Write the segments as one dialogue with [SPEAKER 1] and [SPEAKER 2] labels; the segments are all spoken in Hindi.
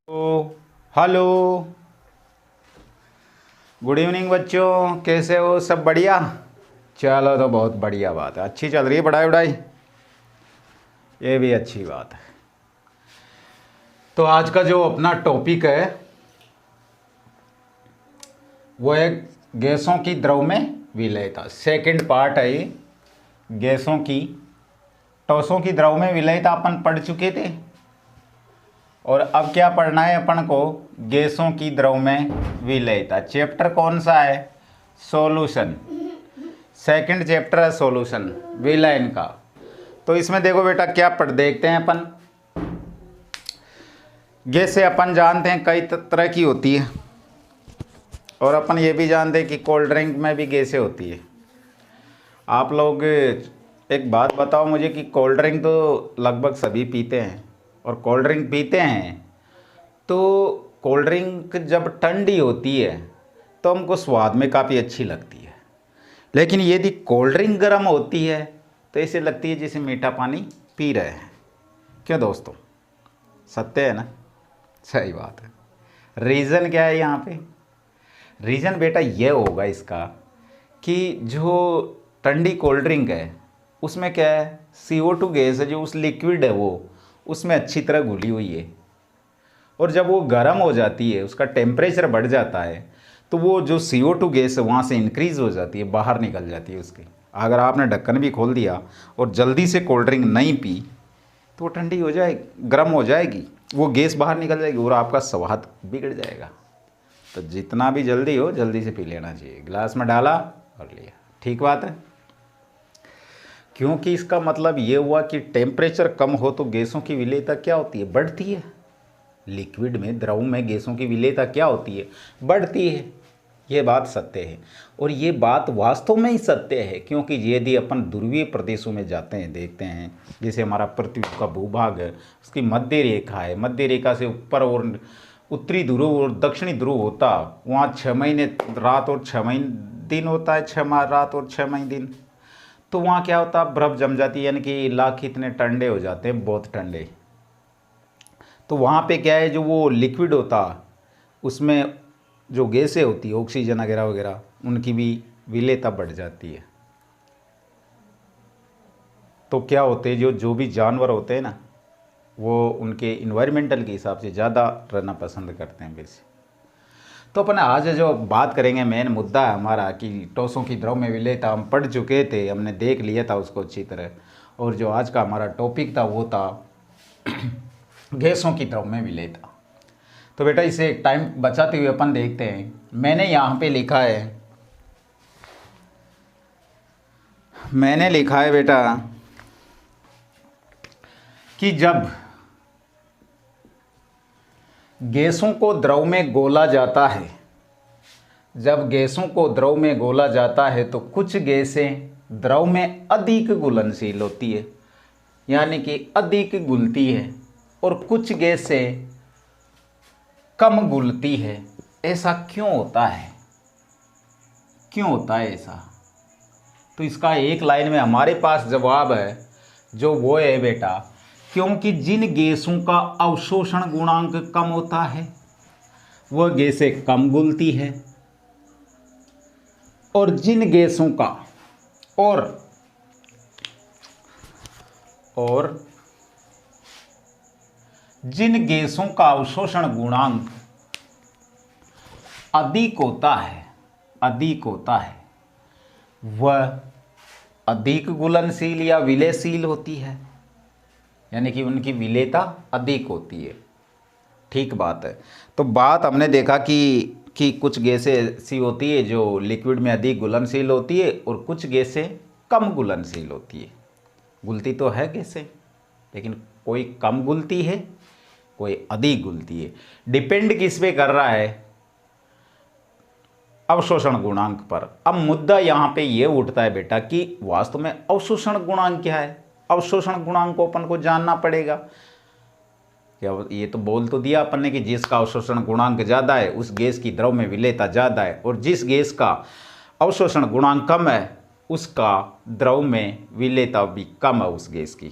[SPEAKER 1] हेलो। गुड इवनिंग बच्चों, कैसे हो? सब बढ़िया? चलो तो बहुत बढ़िया बात है। अच्छी चल रही है पढ़ाई वढ़ाई? ये भी अच्छी बात है। तो आज का जो अपना टॉपिक है वो है गैसों की द्रव में विलयता। सेकंड पार्ट है ये। गैसों की ठोसों की द्रव में विलयता अपन पढ़ चुके थे, और अब क्या पढ़ना है अपन को? गैसों की द्रव में विलयता। चैप्टर कौन सा है? सॉल्यूशन। सेकंड चैप्टर है सॉल्यूशन, विलयन का। तो इसमें देखो बेटा क्या पढ़ देखते हैं अपन। गैसें अपन जानते हैं कई तरह की होती है, और अपन ये भी जानते हैं कि कोल्ड ड्रिंक में भी गैसें होती है। आप लोग एक बात बताओ मुझे कि कोल्ड ड्रिंक तो लगभग सभी पीते हैं, और कोल्ड ड्रिंक पीते हैं तो कोल्ड ड्रिंक जब ठंडी होती है तो हमको स्वाद में काफ़ी अच्छी लगती है, लेकिन यदि कोल्ड ड्रिंक गर्म होती है तो ऐसे लगती है जैसे मीठा पानी पी रहे हैं। क्यों दोस्तों? सत्य है ना? सही बात है। रीज़न क्या है यहाँ पे? रीज़न बेटा ये होगा इसका कि जो ठंडी कोल्ड ड्रिंक है उसमें क्या है, CO2 गैस है जो उस लिक्विड है वो उसमें अच्छी तरह घुली हुई है, और जब वो गर्म हो जाती है, उसका टेम्परेचर बढ़ जाता है, तो वो जो CO2 गैस है वहाँ से इंक्रीज़ हो जाती है, बाहर निकल जाती है उसके। अगर आपने ढक्कन भी खोल दिया और जल्दी से कोल्ड ड्रिंक नहीं पी तो वो ठंडी हो जाएगी, गर्म हो जाएगी, वो गैस बाहर निकल जाएगी और आपका स्वाद बिगड़ जाएगा। तो जितना भी जल्दी हो जल्दी से पी लेना चाहिए। गिलास में डाला और लिया, ठीक बात है। क्योंकि इसका मतलब ये हुआ कि टेम्परेचर कम हो तो गैसों की विलेयता क्या होती है? बढ़ती है। लिक्विड में, द्रव में गैसों की विलेयता क्या होती है? बढ़ती है। ये बात सत्य है, और ये बात वास्तव में ही सत्य है। क्योंकि यदि अपन ध्रुवीय प्रदेशों में जाते हैं, देखते हैं, जैसे हमारा पृथ्वी का भूभाग है, उसकी मध्य रेखा है, मध्य रेखा से ऊपर और उत्तरी ध्रुव और दक्षिणी ध्रुव होता, वहाँ 6 महीने रात और 6 महीने दिन होता है, 6 रात और 6 महीने दिन। तो वहाँ क्या होता है, बर्फ़ जम जाती है, यानी कि इलाके इतने ठंडे हो जाते हैं, बहुत ठंडे। तो वहाँ पे क्या है, जो वो लिक्विड होता उसमें जो गैसें होती है, ऑक्सीजन वगैरह वगैरह, उनकी भी विलेयता बढ़ जाती है। तो क्या होते हैं, जो भी जानवर होते हैं ना, वो उनके इन्वायरमेंटल के हिसाब से ज़्यादा रहना पसंद करते हैं वैसे। तो अपन आज जो बात करेंगे, मेन मुद्दा है हमारा कि ठोसों की द्रव में विलेयता। हम पढ़ चुके थे, हमने देख लिया था उसको अच्छी तरह, और जो आज का हमारा टॉपिक था वो था गैसों की द्रव में विलेयता। तो बेटा इसे टाइम बचाते हुए अपन देखते हैं। मैंने यहाँ पे लिखा है, मैंने लिखा है बेटा कि जब गैसों को द्रव में घोला जाता है, जब गैसों को द्रव में घोला जाता है तो कुछ गैसें द्रव में अधिक घुलनशील होती है, यानी कि अधिक घुलती है, और कुछ गैसें कम घुलती है। ऐसा क्यों होता है? क्यों होता है ऐसा? तो इसका एक लाइन में हमारे पास जवाब है, जो वो है बेटा, क्योंकि जिन गैसों का अवशोषण गुणांक कम होता है वह गैसें कम घुलती है, और जिन गैसों का और जिन गैसों का अवशोषण गुणांक अधिक होता है वह अधिक घुलनशील या विलयशील होती है, यानी कि उनकी विलेयता अधिक होती है। ठीक बात है। तो बात हमने देखा कि कुछ गैसें ऐसी होती है जो लिक्विड में अधिक घुलनशील होती है, और कुछ गैसें कम घुलनशील होती है। घुलती तो है गैसें, लेकिन कोई कम घुलती है, कोई अधिक घुलती है। डिपेंड किस पे कर रहा है? अवशोषण गुणांक पर। अब मुद्दा यहाँ पे ये उठता है बेटा कि वास्तव में अवशोषण गुणांक क्या है? अवशोषण गुणांक को अपन को जानना पड़ेगा। क्या ये तो बोल तो दिया अपन ने कि जिसका अवशोषण गुणांक ज़्यादा है उस गैस की द्रव में विलेयता ज़्यादा है, और जिस गैस का अवशोषण गुणांक कम है उसका द्रव में विलेयता भी कम है उस गैस की।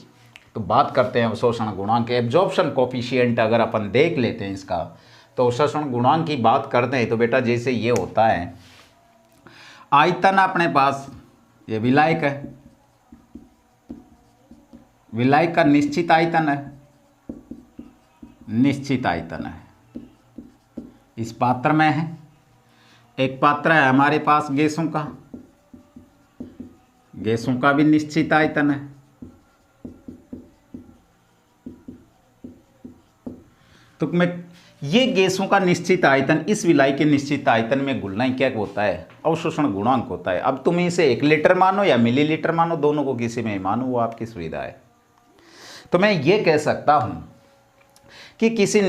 [SPEAKER 1] तो बात करते हैं अवशोषण गुणांक, एब्जॉर्प्शन कोफिशिएंट अगर अपन देख लेते हैं इसका, तो अवशोषण गुणांक की बात करते हैं तो बेटा जैसे ये होता है, आयतन अपने पास ये विलायक है, विलायक का निश्चित आयतन है, निश्चित आयतन है, इस पात्र में है। एक पात्र है हमारे पास गैसों का, गैसों का भी निश्चित आयतन है। तो मैं ये गैसों का निश्चित आयतन इस विलायक के निश्चित आयतन में घुलना ही क्या होता है, अवशोषण गुणांक होता है। अब तुम इसे 1 लीटर मानो या मिलीलीटर मानो, दोनों को किसी में मानो, वो आपकी सुविधा है। तो मैं ये कह सकता हूं कि किसी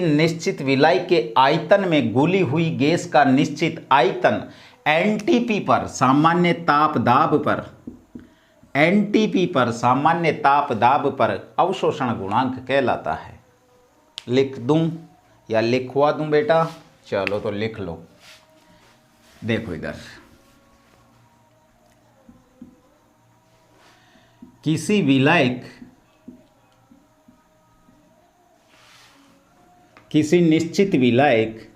[SPEAKER 1] निश्चित विलायक के आयतन में घुली हुई गैस का निश्चित आयतन एनटीपी पर सामान्य ताप दाब पर, एनटीपी पर सामान्य ताप दाब पर अवशोषण गुणांक कहलाता है। लिख दूं या लिखवा दूं बेटा? चलो तो लिख लो। देखो इधर, किसी विलायक, किसी निश्चित विलायक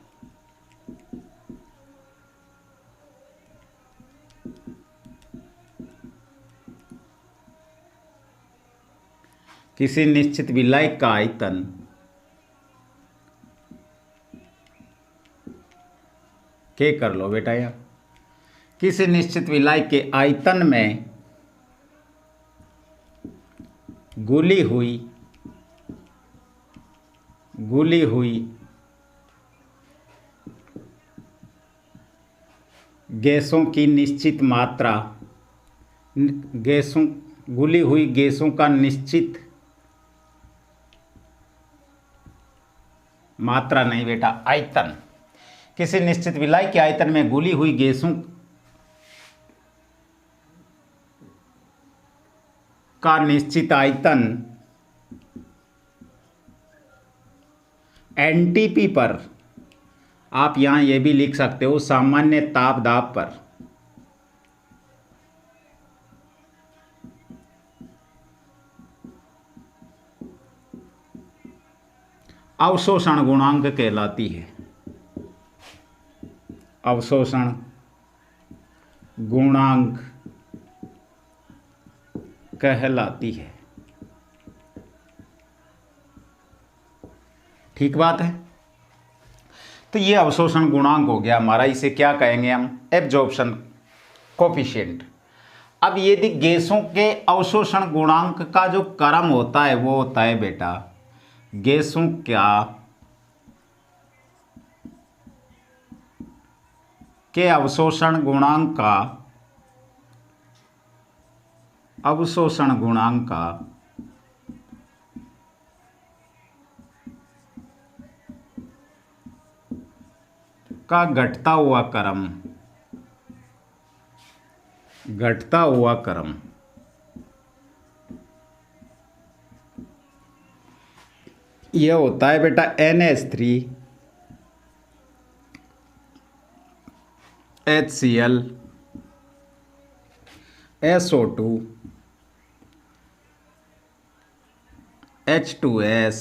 [SPEAKER 1] किसी निश्चित विलायक का आयतन क्या कर लो बेटा, यार किसी निश्चित विलायक के आयतन में घुली हुई गैसों की निश्चित मात्रा, घुली हुई गैसों का निश्चित मात्रा नहीं बेटा, आयतन। किसी निश्चित विलायक के आयतन में घुली हुई गैसों का निश्चित आयतन एनटीपी पर, आप यहां यह भी लिख सकते हो सामान्य ताप दाब पर, अवशोषण गुणांक कहलाती है, अवशोषण गुणांक कहलाती है। ठीक बात है। तो ये अवशोषण गुणांक हो गया हमारा, इसे क्या कहेंगे हम, एब्जॉर्प्शन कोफिशिएंट। अब यदि गैसों के अवशोषण गुणांक का जो क्रम होता है वो होता है बेटा गैसों के अवशोषण गुणांक का घटता हुआ क्रम यह होता है बेटा NH3 HCl SO2 H2S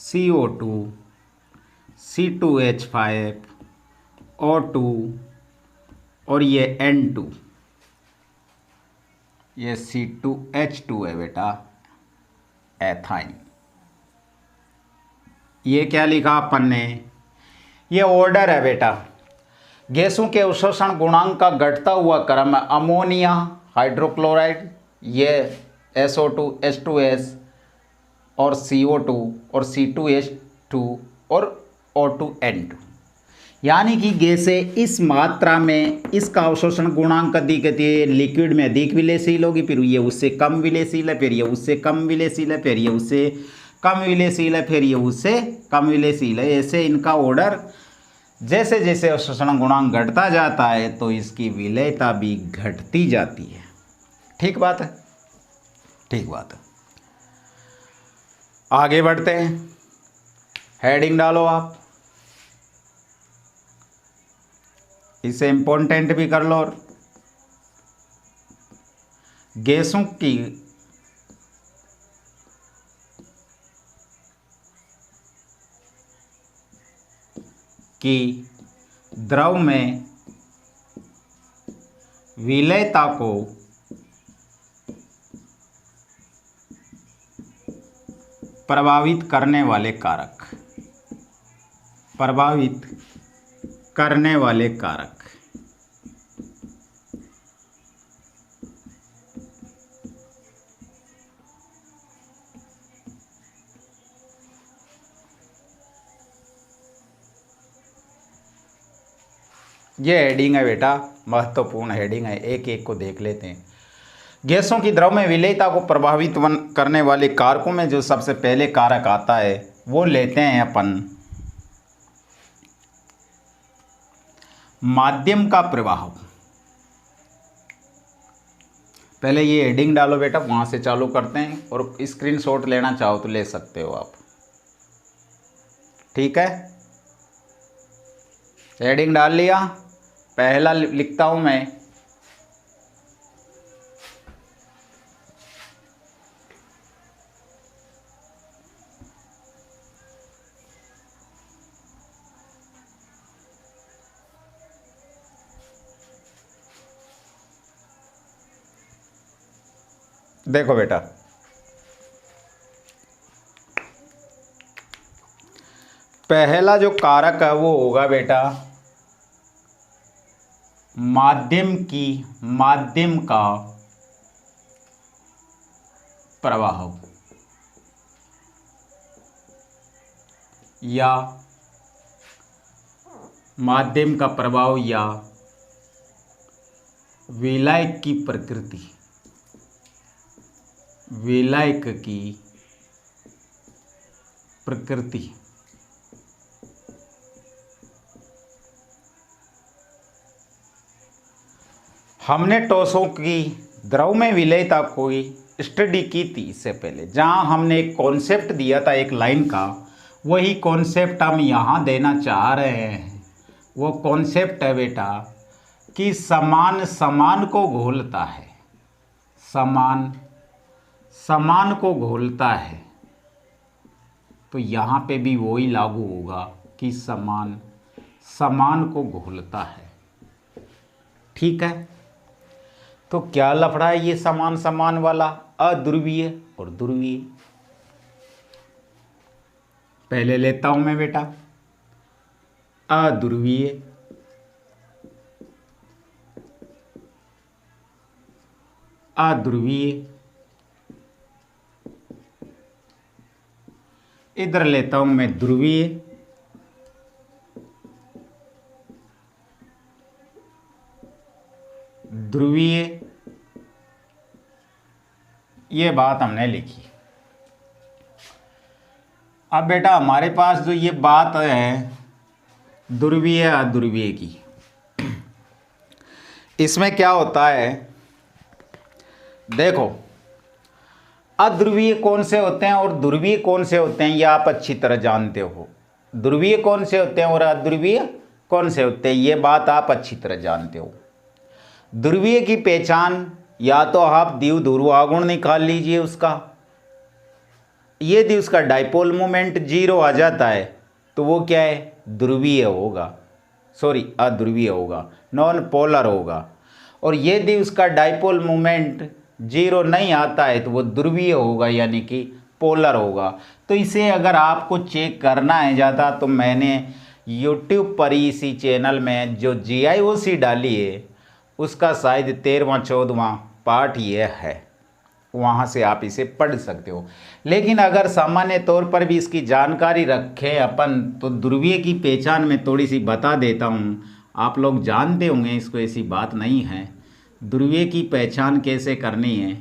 [SPEAKER 1] CO2 C2H5 O2 और ये N2, ये C2H2 है बेटा, एथाइन। ये क्या लिखा अपन ने, ये ऑर्डर है बेटा गैसों के अवशोषण गुणांक का घटता हुआ क्रम है। अमोनिया हाइड्रोक्लोराइड, ये SO2 H2S और CO2 और C2H2 और O2N2, यानी कि गैसें इस मात्रा में इसका अवशोषण गुणांक अधिक है, लिक्विड में अधिक विलेयशील होगी, फिर ये उससे कम विलेयशील है, फिर ये उससे कम विलेयशील है, फिर ये उससे कम विलेयशील है, फिर ये उससे कम विलेयशील है। ऐसे इनका ऑर्डर जैसे जैसे अवशोषण गुणांक घटता जाता है तो इसकी विलेयता भी घटती जाती है। ठीक बात है, ठीक बात है। आगे बढ़ते हैं, हेडिंग डालो आप। इसे इम्पोर्टेंट भी कर लो। और गैसों की द्रव में विलयता को प्रभावित करने वाले कारक, प्रभावित करने वाले कारक। ये हेडिंग है बेटा, महत्वपूर्ण हेडिंग है, एक एक को देख लेते हैं। गैसों की द्रव में विलेयता को प्रभावित करने वाले कारकों में जो सबसे पहले कारक आता है वो लेते हैं अपन माध्यम का प्रवाह। पहले ये हेडिंग डालो बेटा, वहां से चालू करते हैं, और स्क्रीनशॉट लेना चाहो तो ले सकते हो आप, ठीक है। हेडिंग डाल लिया, पहला लिखता हूं मैं देखो बेटा, पहला जो कारक है वो होगा बेटा माध्यम का प्रवाह, या माध्यम का प्रभाव, या विलायक की प्रकृति, विलायक की प्रकृति। हमने टॉसों की द्रव में विलेयता को स्टडी की थी इससे पहले, जहां हमने एक कॉन्सेप्ट दिया था एक लाइन का, वही कॉन्सेप्ट हम यहाँ देना चाह रहे हैं। वो कॉन्सेप्ट है बेटा कि समान समान को घोलता है, समान समान को घोलता है। तो यहाँ पे भी वही लागू होगा कि समान समान को घोलता है, ठीक है। तो क्या लफड़ा है ये समान समान वाला, अध्रुवीय और ध्रुवीय। पहले लेता हूं मैं बेटा अध्रुवीय, अध्रुवीय, इधर लेता हूं मैं ध्रुवीय, ध्रुवीय। ये बात हमने लिखी। अब बेटा हमारे पास जो ये बात है ध्रुवीय अध्रुवीय की, इसमें क्या होता है देखो, अध्रुवीय कौन से होते हैं और ध्रुवीय कौन से होते हैं ये आप अच्छी तरह जानते हो। ध्रुवीय कौन से होते हैं और अध्रुवीय कौन से होते हैं ये बात आप अच्छी तरह जानते हो। ध्रुवीय की पहचान या तो आप द्विध्रुव आघूर्ण निकाल लीजिए उसका, यदि उसका डाइपोल मोमेंट 0 आ जाता है तो वो क्या है, ध्रुवीय होगा, सॉरी अध्रुवीय होगा, नॉन पोलर होगा। और यदि उसका डाइपोल मोमेंट 0 नहीं आता है तो वो ध्रुवीय होगा, यानी कि पोलर होगा। तो इसे अगर आपको चेक करना है ज़्यादा तो मैंने YouTube पर ही इसी चैनल में जो GIOC डाली है उसका शायद 13वां 14वां पार्ट ये है, वहाँ से आप इसे पढ़ सकते हो। लेकिन अगर सामान्य तौर पर भी इसकी जानकारी रखें अपन तो ध्रुवीय की पहचान में थोड़ी सी बता देता हूँ, आप लोग जानते होंगे इसको, ऐसी बात नहीं है। ध्रुवीय की पहचान कैसे करनी है,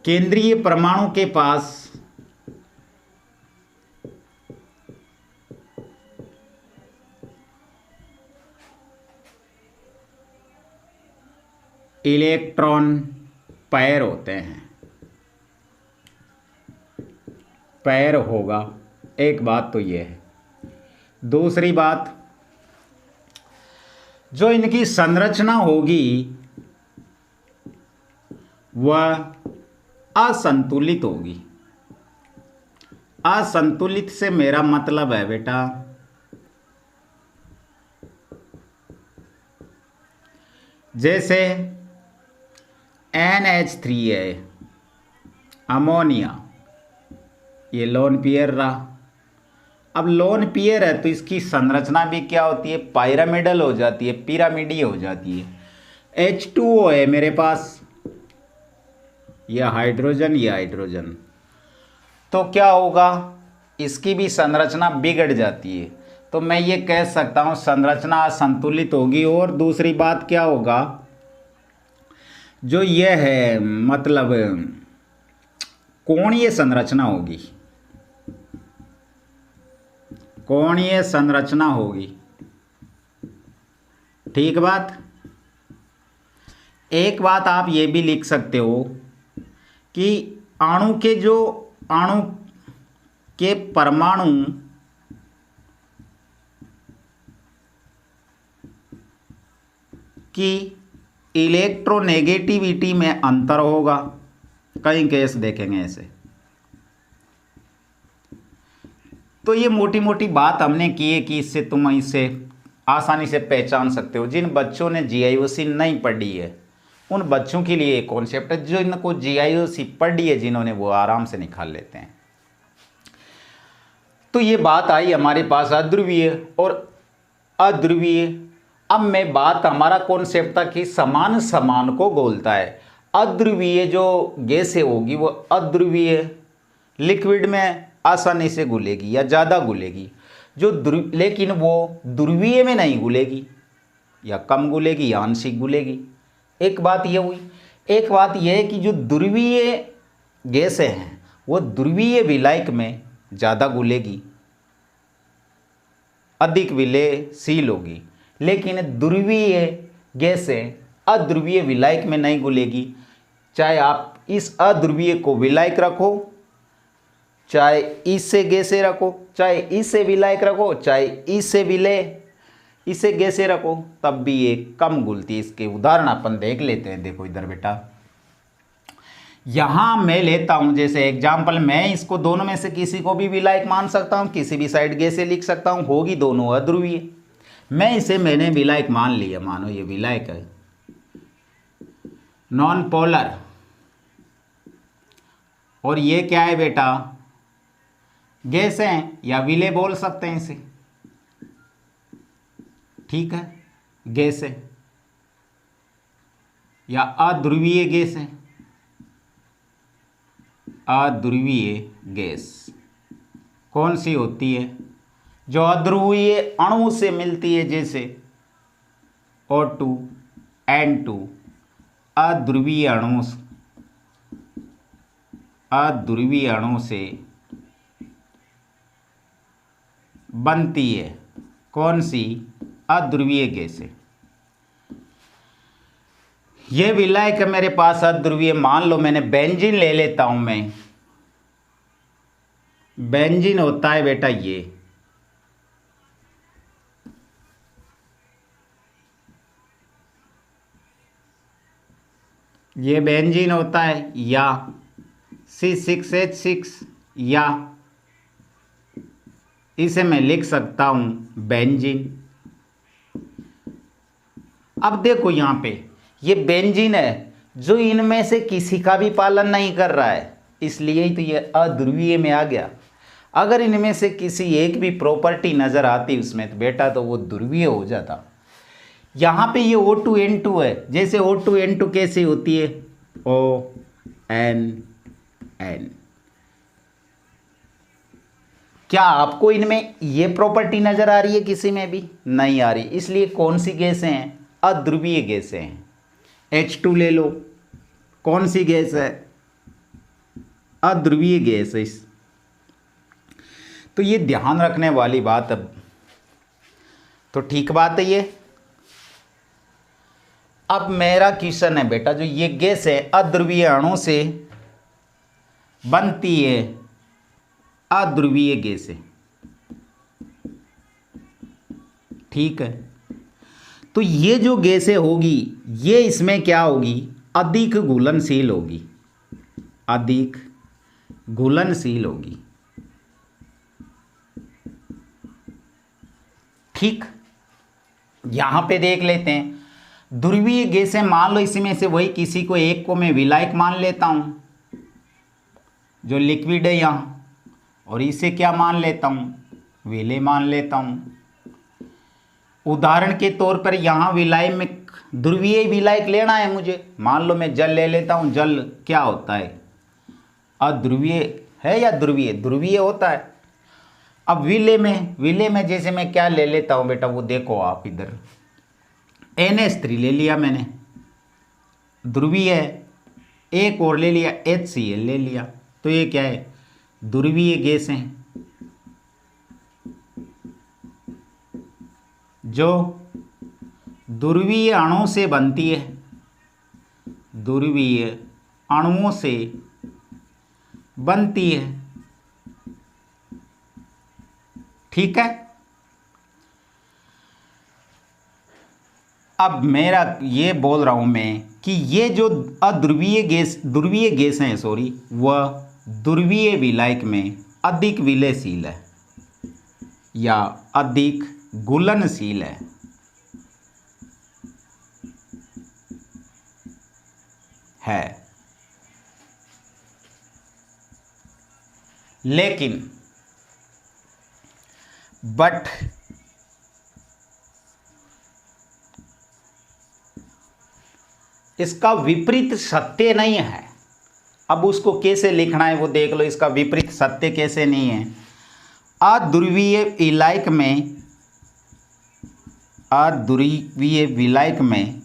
[SPEAKER 1] केंद्रीय परमाणु के पास इलेक्ट्रॉन पैर होते हैं, पैर होगा। एक बात तो यह है दूसरी बात, जो इनकी संरचना होगी वह असंतुलित होगी। असंतुलित से मेरा मतलब है बेटा, जैसे NH3 है, अमोनिया, ये लोन पेयर रहा। अब लोन पेयर है तो इसकी संरचना भी क्या होती है, पायरामिडल हो जाती है, पिरामिडीय हो जाती है। H2O है मेरे पास, यह हाइड्रोजन, यह हाइड्रोजन, तो क्या होगा, इसकी भी संरचना बिगड़ जाती है। तो मैं ये कह सकता हूँ संरचना असंतुलित होगी। और दूसरी बात क्या होगा, जो यह है मतलब कोणीय संरचना होगी, कोणीय संरचना होगी। ठीक बात। एक बात आप ये भी लिख सकते हो कि अणु के परमाणु की इलेक्ट्रोनेगेटिविटी में अंतर होगा। कई केस देखेंगे ऐसे। तो ये मोटी मोटी बात हमने की है कि इससे तुम इसे आसानी से पहचान सकते हो। जिन बच्चों ने जीआईओसी नहीं पढ़ी है उन बच्चों के लिए एक कॉन्सेप्ट है, जो इनको जीआईओसी पढ़ी है जिन्होंने, वो आराम से निकाल लेते हैं। तो ये बात आई हमारे पास अध्रुवीय और अध्रुवीय। अब मैं बात, हमारा कॉन्सेप्ट था कि समान समान को बोलता है। अध्रुवीय जो गैसें होगी वो अध्रुवीय लिक्विड में आसानी से घुलेगी या ज़्यादा घुलेगी, लेकिन वो ध्रुवीय में नहीं घुलेगी, या कम घुलेगी या आंशिक घुलेगी। एक बात ये हुई। एक बात यह है कि जो ध्रुवीय गैसें हैं वो ध्रुवीय विलायक में ज़्यादा घुलेगी, अधिक विलयशील होगी, लेकिन ध्रुवीय गैसें अध्रुवीय विलायक में नहीं घुलेगी। चाहे आप इस अध्रुवीय को विलायक रखो, चाहे इससे गैसें रखो, चाहे इससे विलायक रखो, चाहे इससे गैसें रखो, तब भी ये कम घुलती है। इसके उदाहरण अपन देख लेते हैं। देखो इधर बेटा, यहां मैं लेता हूं जैसे एग्जाम्पल, मैं इसको दोनों में से किसी को भी विलायक मान सकता हूं, किसी भी साइड गैसें लिख सकता हूं, होगी दोनों अध्रुवीय। मैंने विलायक मान लिया, मानो ये विलायक है, नॉन पोलर। और ये क्या है बेटा, गैस है या विलय बोल सकते हैं इसे। ठीक है, गैस है या अध्रुवीय गैस है। अध्रुवीय गैस कौन सी होती है, जो अध्रुवीय अणु से मिलती है, जैसे O2 N2 अध्रुवीय अणु से बनती है। कौन सी, अध्रुवीय गैसें। ये विलायक है मेरे पास अध्रुवीय। मान लो मैंने बेंजीन ले लेता हूं मैं। बेंजीन होता है बेटा ये बेंजीन होता है, या C6H6, या इसे मैं लिख सकता हूं बेंजीन। अब देखो यहां पे ये बेंजीन है जो इनमें से किसी का भी पालन नहीं कर रहा है, इसलिए ही तो ये अध्रुवीय में आ गया। अगर इनमें से किसी एक भी प्रॉपर्टी नजर आती उसमें तो बेटा तो वो ध्रुवीय हो जाता। यहां पे ये O2N2 है, जैसे O2N2 कैसी होती है, ONN। क्या आपको इनमें ये प्रॉपर्टी नजर आ रही है, किसी में भी नहीं आ रही। इसलिए कौन सी गैसें हैं, अध्रुवीय गैसें हैं। H2 ले लो, कौन सी गैस है, अध्रुवीय गैस है। तो ये ध्यान रखने वाली बात। अब तो ठीक बात है ये। अब मेरा क्वेश्चन है बेटा, जो ये गैस है अध्रुवीय अणु से बनती है, अध्रुवीय गैसें। ठीक है। तो ये जो गैसें होगी ये इसमें क्या होगी, अधिक घुलनशील होगी, अधिक घुलनशील होगी। ठीक, यहां पे देख लेते हैं ध्रुवीय गैसें, मान लो इसमें से वही किसी को एक को मैं विलायक मान लेता हूं जो लिक्विड है यहां, और इसे क्या मान लेता हूं, विलेय मान लेता हूं। उदाहरण के तौर पर यहां विलायक में ध्रुवीय विलायक लेना है मुझे, मान लो मैं जल ले लेता हूं। जल क्या होता है, अध्रुवीय है या ध्रुवीय, ध्रुवीय होता है। अब विलेय में जैसे मैं क्या ले लेता हूं बेटा, वो देखो आप इधर NH3 ले लिया मैंने, ध्रुवीय है। एक और ले लिया HCl ले लिया, तो ये क्या है, ध्रुवीय गैस है जो ध्रुवीय अणुओं से बनती है, ध्रुवीय अणुओं से बनती है। ठीक है। अब मेरा ये बोल रहा हूं मैं कि ये जो अध्रुवीय गैस हैं सॉरी, वह ध्रुवीय विलायक में अधिक विलयशील है या अधिक घुलनशील है। लेकिन बट इसका विपरीत सत्य नहीं है। अब उसको कैसे लिखना है वो देख लो, इसका विपरीत सत्य कैसे नहीं है। अध्रुवीय विलायक में, अध्रुवीय विलायक में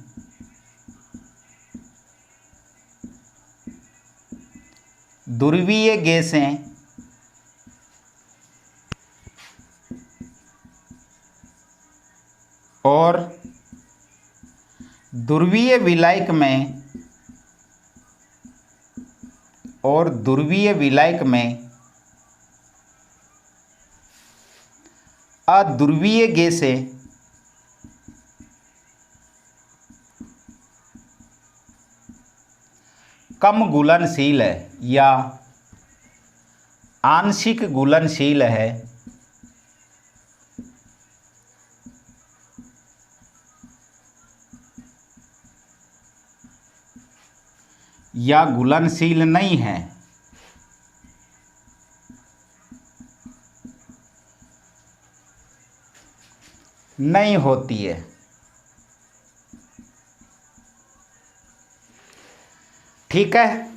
[SPEAKER 1] ध्रुवीय गैसें और ध्रुवीय विलायक में, और ध्रुवीय विलायक में अध्रुवीय गैसें कम घुलनशील है या आंशिक घुलनशील है, या घुलनशील नहीं है। नहीं होती है। ठीक है।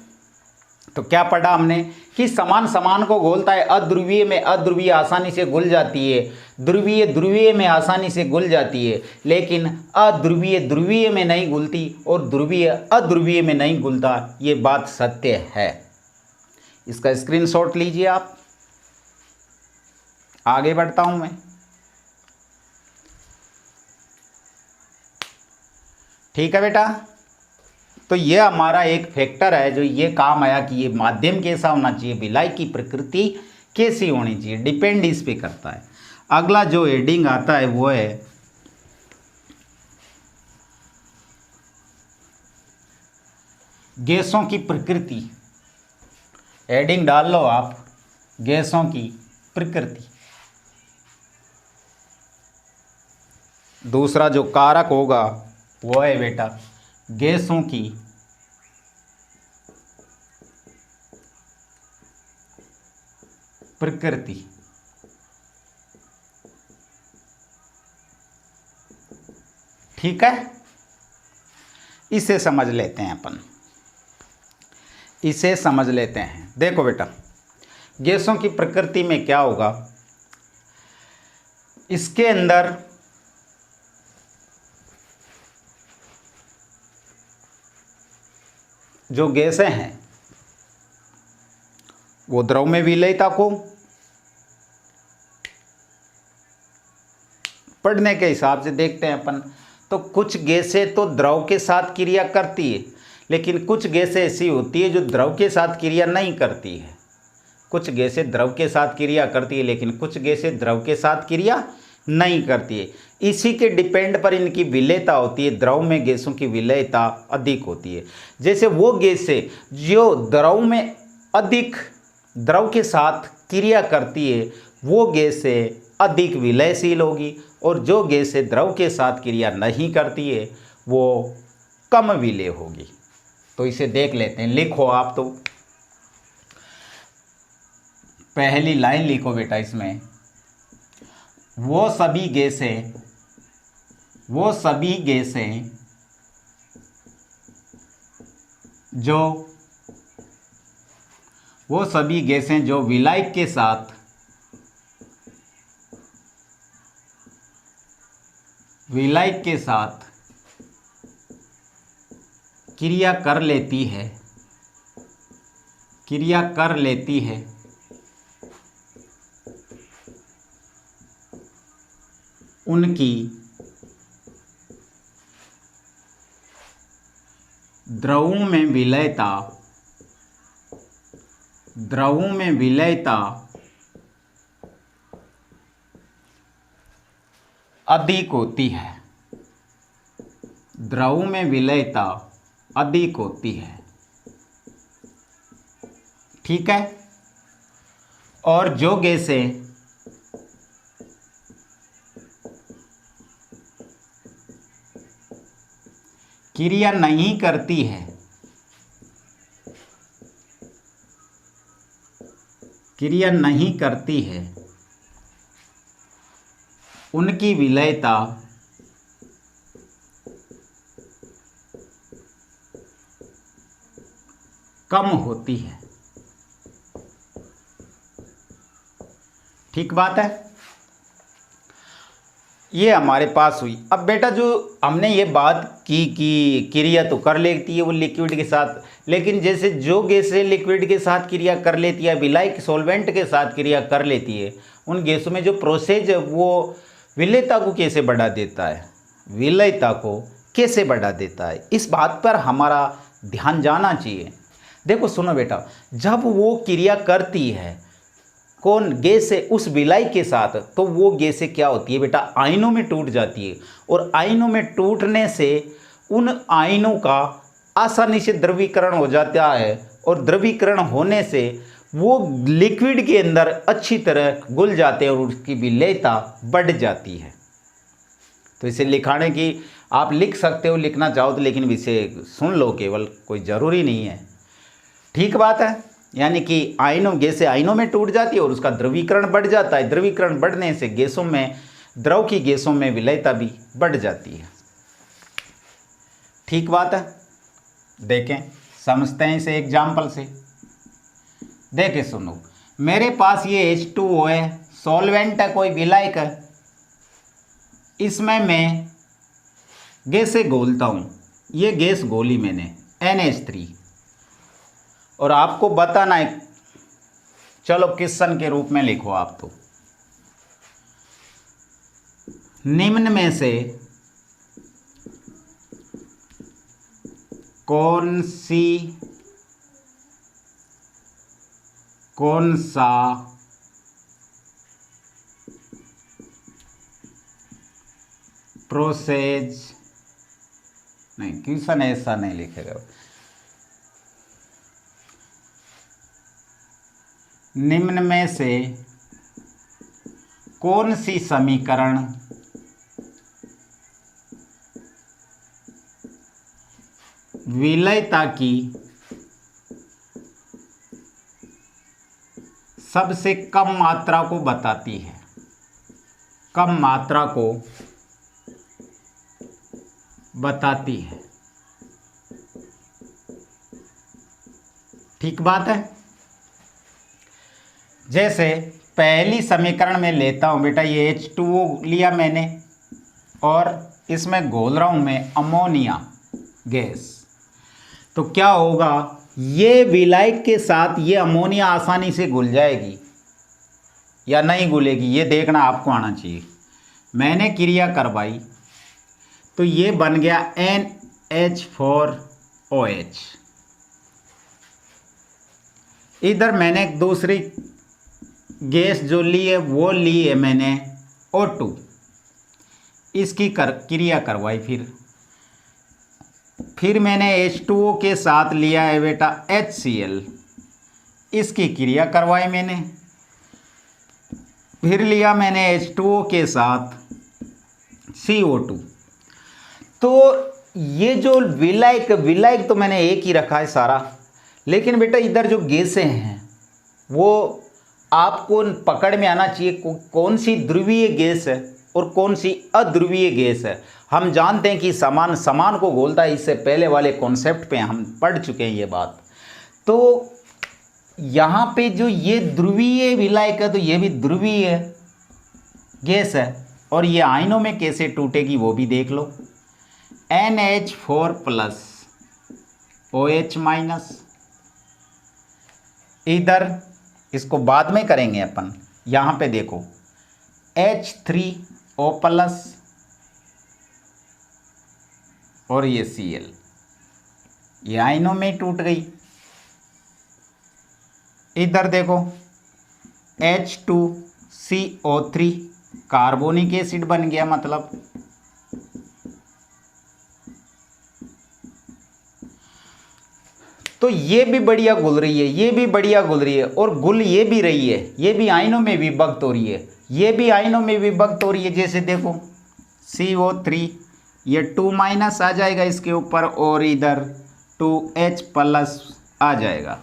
[SPEAKER 1] तो क्या पढ़ा हमने कि समान समान को घोलता है। अध्रुवीय में अध्रुवीय आसानी से घुल जाती है, ध्रुवीय ध्रुवीय में आसानी से घुल जाती है, लेकिन अध्रुवीय ध्रुवीय में नहीं घुलती और ध्रुवीय अध्रुवीय में नहीं घुलता। ये बात सत्य है। इसका स्क्रीनशॉट लीजिए आप। आगे बढ़ता हूं मैं। ठीक है बेटा। तो ये हमारा एक फैक्टर है जो ये काम आया कि ये माध्यम कैसा होना चाहिए, विलायक की प्रकृति कैसी होनी चाहिए, डिपेंड इस पे करता है। अगला जो हेडिंग आता है वो है गैसों की प्रकृति। हेडिंग डाल लो आप, गैसों की प्रकृति। दूसरा जो कारक होगा वो है बेटा गैसों की प्रकृति। ठीक है। इसे समझ लेते हैं अपन, इसे समझ लेते हैं। देखो बेटा, गैसों की प्रकृति में क्या होगा, इसके अंदर जो गैसें हैं वो द्रव में विलयता को पढ़ने के हिसाब से देखते हैं अपन। तो कुछ गैसें तो द्रव के साथ क्रिया करती है, लेकिन कुछ गैसें ऐसी होती है जो द्रव के साथ क्रिया नहीं करती है। कुछ गैसें द्रव के साथ क्रिया करती है, लेकिन कुछ गैसें द्रव के साथ क्रिया नहीं करती है। इसी के डिपेंड पर इनकी विलेयता होती है। द्रव में गैसों की विलेयता अधिक होती है। जैसे वो गैसें जो द्रव में अधिक द्रव के साथ क्रिया करती है वो गैसें अधिक विलयशील होगी, और जो गैसें द्रव के साथ क्रिया नहीं करती है वो कम विलेय होगी। तो इसे देख लेते हैं, लिखो आप। तो पहली लाइन लिखो बेटा, इसमें वो सभी गैसें जो विलायक के साथ क्रिया कर लेती है उनकी द्रवों में विलेयता अधिक होती है। द्रवों में विलेयता अधिक होती है, ठीक है। और जो गैसें क्रिया नहीं करती है उनकी विलेयता कम होती है, ठीक बात है। ये हमारे पास हुई। अब बेटा जो हमने ये बात की कि क्रिया तो कर लेती है वो लिक्विड के साथ, लेकिन जैसे जो गैसें लिक्विड के साथ क्रिया कर लेती है, विलायक सॉल्वेंट के साथ क्रिया कर लेती है, उन गैसों में जो प्रोसेस है वो विलेयता को कैसे बढ़ा देता है, इस बात पर हमारा ध्यान जाना चाहिए। देखो सुनो बेटा, जब वो क्रिया करती है कौन गैस है उस विलायक के साथ, तो वो गैसें क्या होती है बेटा, आयनों में टूट जाती है, और आयनों में टूटने से उन आयनों का आसानी से द्रवीकरण हो जाता है, और द्रवीकरण होने से वो लिक्विड के अंदर अच्छी तरह घुल जाते हैं और उसकी विलेयता बढ़ जाती है। तो इसे लिखाने की आप लिख सकते हो, लिखना चाहो तो, लेकिन इसे सुन लो केवल, कोई ज़रूरी नहीं है, ठीक बात है। यानी कि गैसें आयनों में टूट जाती है और उसका द्रवीकरण बढ़ जाता है। द्रवीकरण बढ़ने से द्रव की गैसों में विलेयता भी बढ़ जाती है, ठीक बात है। देखें, समझते हैं इसे एग्जाम्पल से। देखें सुनो, मेरे पास ये H2O है, सॉल्वेंट है, कोई विलायक है, इसमें मैं गैसें घोलता हूँ। ये गैस घोली मैंने NH3, और आपको बताना है, चलो क्वेश्चन के रूप में लिखो आप। तो निम्न में से कौन सा प्रोसेस, नहीं क्वेश्चन ऐसा नहीं लिखेगा, निम्न में से कौन सी समीकरण विलेयता की सबसे कम मात्रा को बताती है, ठीक बात है। जैसे पहली समीकरण में लेता हूँ बेटा, ये H2O लिया मैंने और इसमें घोल रहा हूँ मैं अमोनिया गैस, तो क्या होगा, ये विलायक के साथ ये अमोनिया आसानी से घुल जाएगी या नहीं घुलेगी, ये देखना आपको आना चाहिए। मैंने क्रिया करवाई तो ये बन गया NH4OH। इधर मैंने एक दूसरी गैस जो ली है वो ली है मैंने O2, इसकी क्रिया करवाई। फिर मैंने H2O के साथ लिया है बेटा HCl, इसकी क्रिया करवाई मैंने। फिर लिया मैंने H2O के साथ CO2। तो ये जो विलायक तो मैंने एक ही रखा है सारा, लेकिन बेटा इधर जो गैसें हैं वो आपको पकड़ में आना चाहिए कौन सी ध्रुवीय गैस है और कौन सी अध्रुवीय गैस है। हम जानते हैं कि समान को घोलता है, इससे पहले वाले कॉन्सेप्ट पे हम पढ़ चुके हैं ये बात। तो यहाँ पे जो ये ध्रुवीय विलायक है तो ये भी ध्रुवीय गैस है, और ये आयनों में कैसे टूटेगी वो भी देख लो। NH4+ OH-, इधर इसको बाद में करेंगे अपन। यहाँ पे देखो H3O+, और ये Cl, ये आयनों में टूट गई। इधर देखो H2CO3 कार्बोनिक एसिड बन गया, मतलब तो ये भी बढ़िया घुल रही है, ये भी बढ़िया घुल रही है, और घुल ये भी रही है, ये भी आयनों में विभक्त हो रही है, ये भी आयनों में विभक्त हो रही है। जैसे देखो CO3 ये 2- आ जाएगा इसके ऊपर, और इधर 2H+ आ जाएगा,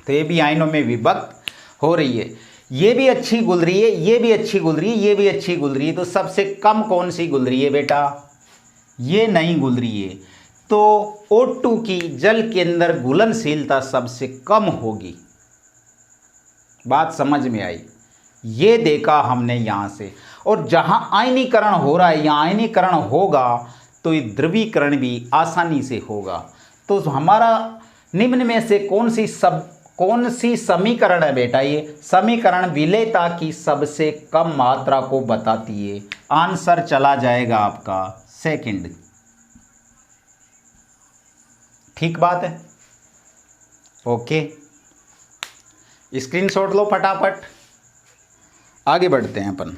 [SPEAKER 1] तो ये भी आयनों में विभक्त हो रही है। ये भी अच्छी घुल रही है, ये भी अच्छी घुल रही है, ये भी अच्छी घुल रही है। तो सबसे कम कौन सी घुल रही है बेटा? ये नहीं घुल रही है। तो O2 की जल के अंदर घुलनशीलता सबसे कम होगी। बात समझ में आई? ये देखा हमने यहाँ से। और जहाँ आयनीकरण हो रहा है या आयनीकरण होगा तो ये ध्रुवीकरण भी आसानी से होगा। तो हमारा निम्न में से कौन सी समीकरण है बेटा? ये समीकरण विलेयता की सबसे कम मात्रा को बताती है। आंसर चला जाएगा आपका सेकंड। ठीक बात है? ओके, स्क्रीनशॉट लो फटाफट, आगे बढ़ते हैं अपन।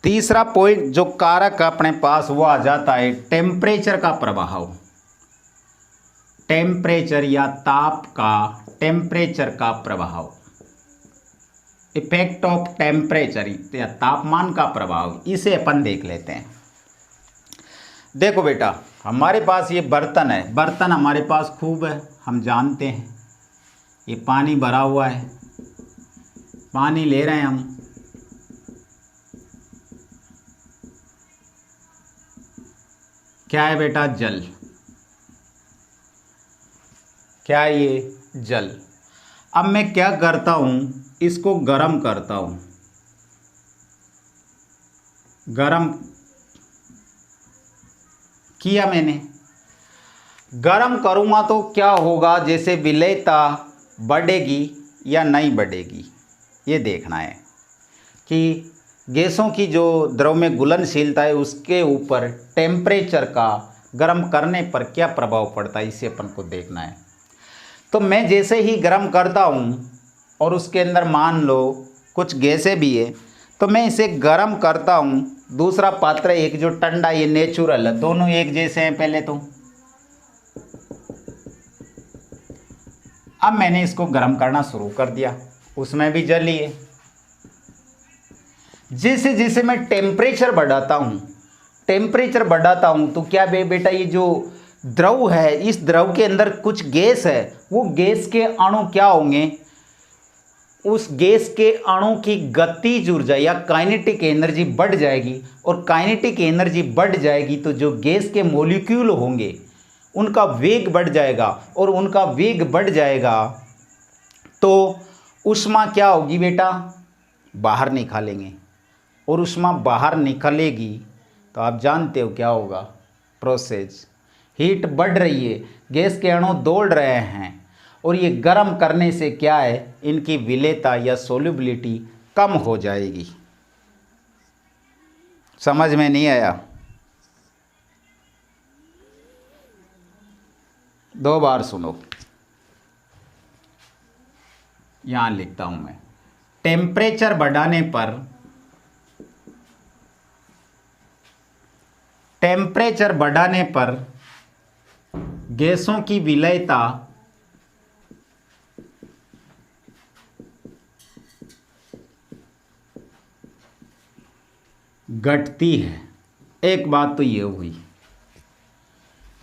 [SPEAKER 1] तीसरा पॉइंट जो कारक अपने पास वो आ जाता है टेम्परेचर का प्रभाव। टेम्परेचर या टेम्परेचर का प्रभाव, इफेक्ट ऑफ टेम्परेचर या तापमान का प्रभाव, इसे अपन देख लेते हैं। देखो बेटा, हमारे पास ये बर्तन है, बर्तन हमारे पास खूब है, हम जानते हैं। ये पानी भरा हुआ है, पानी ले रहे हैं हम। क्या है बेटा? जल। क्या है ये? जल। अब मैं क्या करता हूं, इसको गर्म करता हूं। गर्म किया मैंने। गर्म करूंगा तो क्या होगा? जैसे विलेयता बढ़ेगी या नहीं बढ़ेगी, ये देखना है कि गैसों की जो द्रव में घुलनशीलता है उसके ऊपर टेम्परेचर का गर्म करने पर क्या प्रभाव पड़ता है, इसे अपन को देखना है। तो मैं जैसे ही गर्म करता हूँ और उसके अंदर मान लो कुछ गैसें भी है, तो मैं इसे गर्म करता हूँ। दूसरा पात्र एक जो ठंडा, ये नेचुरल है, दोनों एक जैसे हैं पहले तो। अब मैंने इसको गर्म करना शुरू कर दिया, उसमें भी जल ही है। जैसे जैसे मैं टेम्परेचर बढ़ाता हूँ तो क्या बेटा, ये जो द्रव है, इस द्रव के अंदर कुछ गैस है, वो गैस के अणु क्या होंगे? उस गैस के अणु की गतिज ऊर्जा या काइनेटिक एनर्जी बढ़ जाएगी, और काइनेटिक एनर्जी बढ़ जाएगी तो जो गैस के मॉलिक्यूल होंगे उनका वेग बढ़ जाएगा, और उनका वेग बढ़ जाएगा तो ऊष्मा क्या होगी बेटा? बाहर निकालेंगे, और ऊष्मा बाहर निकलेगी तो आप जानते हो क्या होगा? प्रोसेस, हीट बढ़ रही है, गैस के अणु दौड़ रहे हैं, और ये गर्म करने से क्या है? इनकी विलेयता या सोल्युबिलिटी कम हो जाएगी। समझ में नहीं आया? 2 बार सुनो। यहां लिखता हूं मैं, टेम्परेचर बढ़ाने पर, टेम्परेचर बढ़ाने पर गैसों की विलयता घटती है। एक बात तो ये हुई,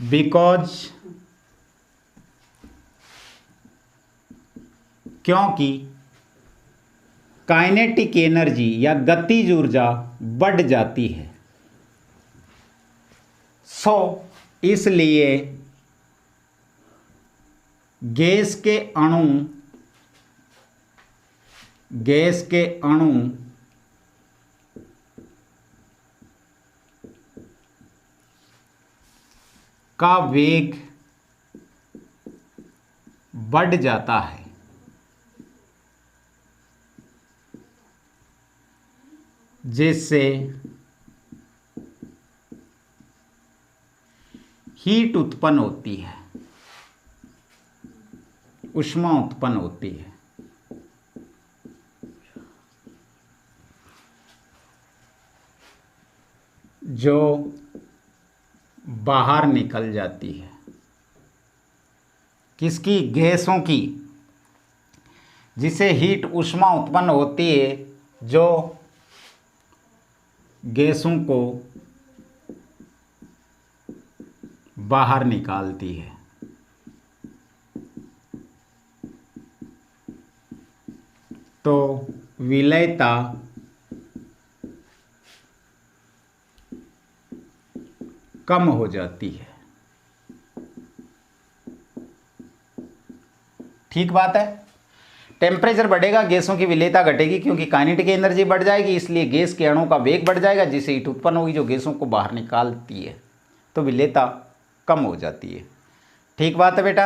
[SPEAKER 1] बिकॉज, क्योंकि काइनेटिक एनर्जी या गतिज ऊर्जा बढ़ जाती है। सो इसलिए गैस के अणु का वेग बढ़ जाता है, जिससे हीट उत्पन्न होती है, ऊष्मा उत्पन्न होती है। जो बाहर निकल जाती है। किसकी? गैसों की, जिसे हीट ऊष्मा उत्पन्न होती है, जो गैसों को बाहर निकालती है। तो विलयता कम हो जाती है। ठीक बात है। टेम्परेचर बढ़ेगा, गैसों की विलयता घटेगी, क्योंकि काइनेटिक एनर्जी बढ़ जाएगी, इसलिए गैस के अणु का वेग बढ़ जाएगा, जिससे हीट उत्पन्न होगी जो गैसों को बाहर निकालती है। तो विलयता कम हो जाती है। ठीक बात है बेटा।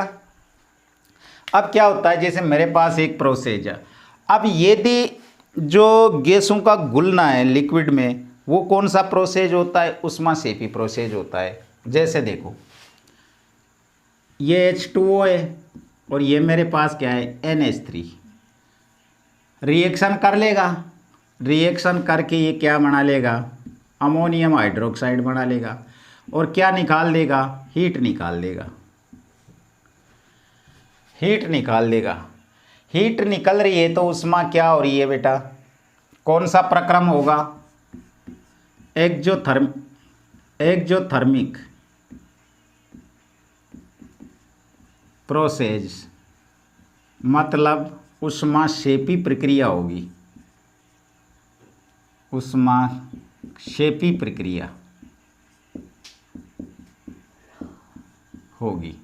[SPEAKER 1] अब क्या होता है, जैसे मेरे पास एक प्रोसेस है। अब यदि जो गैसों का घुलना है लिक्विड में, वो कौन सा प्रोसेस होता है? ऊष्माक्षेपी प्रोसेस होता है। जैसे देखो, ये H2O है और ये मेरे पास क्या है? NH3। रिएक्शन कर लेगा, रिएक्शन करके ये क्या बना लेगा? अमोनियम हाइड्रोक्साइड बना लेगा, और क्या निकाल देगा? हीट निकाल देगा, हीट निकाल देगा। हीट निकल रही है तो ऊष्मा क्या हो रही है बेटा? कौन सा प्रक्रम होगा? एक्जोथर्मिक प्रोसेस, मतलब ऊष्माक्षेपी प्रक्रिया होगी, ऊष्माक्षेपी प्रक्रिया होगी।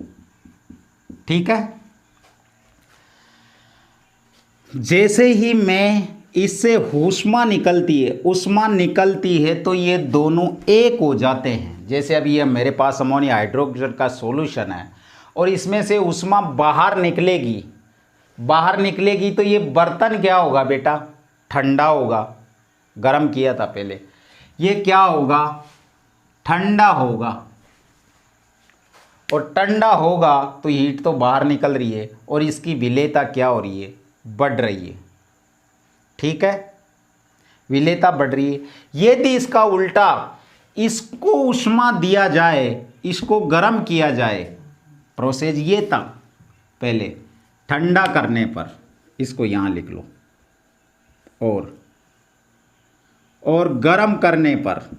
[SPEAKER 1] ठीक है। जैसे ही मैं इससे ऊष्मा निकलती है तो ये दोनों एक हो जाते हैं। जैसे अभी ये मेरे पास अमोनिया हाइड्रोक्साइड का सॉल्यूशन है और इसमें से ऊष्मा बाहर निकलेगी तो ये बर्तन क्या होगा बेटा? ठंडा होगा। गर्म किया था पहले, ये क्या होगा? ठंडा होगा। और ठंडा होगा तो हीट तो बाहर निकल रही है और इसकी विलेयता क्या हो रही है? बढ़ रही है। ठीक है, विलेयता बढ़ रही है। यदि इसका उल्टा, इसको ऊष्मा दिया जाए, इसको गर्म किया जाए, प्रोसेस ये था पहले, ठंडा करने पर, इसको यहां लिख लो, और गर्म करने पर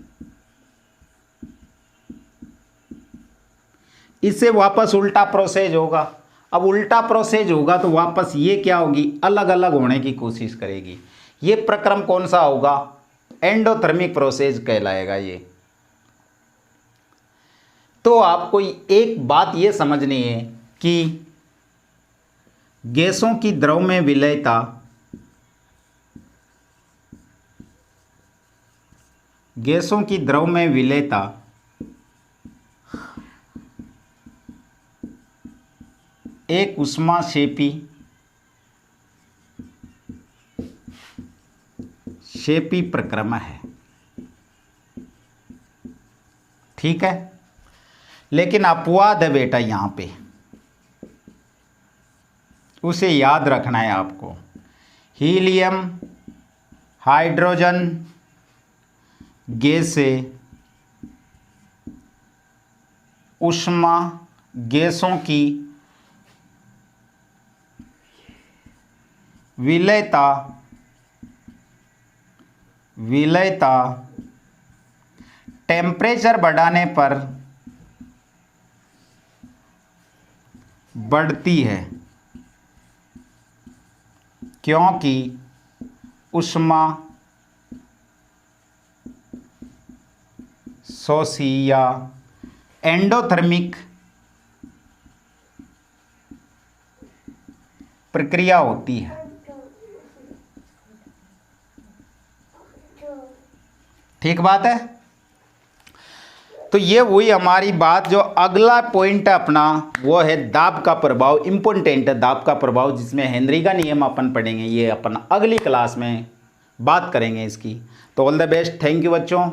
[SPEAKER 1] इससे वापस उल्टा प्रोसेस होगा। अब उल्टा प्रोसेस होगा तो वापस ये क्या होगी? अलग अलग होने की कोशिश करेगी। ये प्रक्रम कौन सा होगा? एंडोथर्मिक प्रोसेस कहलाएगा ये। तो आपको एक बात ये समझनी है कि गैसों की द्रव में विलयता एक ऊष्माक्षेपी प्रक्रम है। ठीक है, लेकिन अपवाद है बेटा यहाँ पे, उसे याद रखना है आपको। हीलियम हाइड्रोजन गैसें ऊष्मा गैसों की विलयता टेम्परेचर बढ़ाने पर बढ़ती है, क्योंकि ऊष्मा शोषी या एंडोथर्मिक प्रक्रिया होती है। ठीक बात है। तो ये वही हमारी बात। जो अगला पॉइंट है अपना वो है दाब का प्रभाव। इंपॉर्टेंट है दाब का प्रभाव, जिसमें हेनरी का नियम अपन पढ़ेंगे। ये अपन अगली क्लास में बात करेंगे इसकी। तो all the best, thank you बच्चों।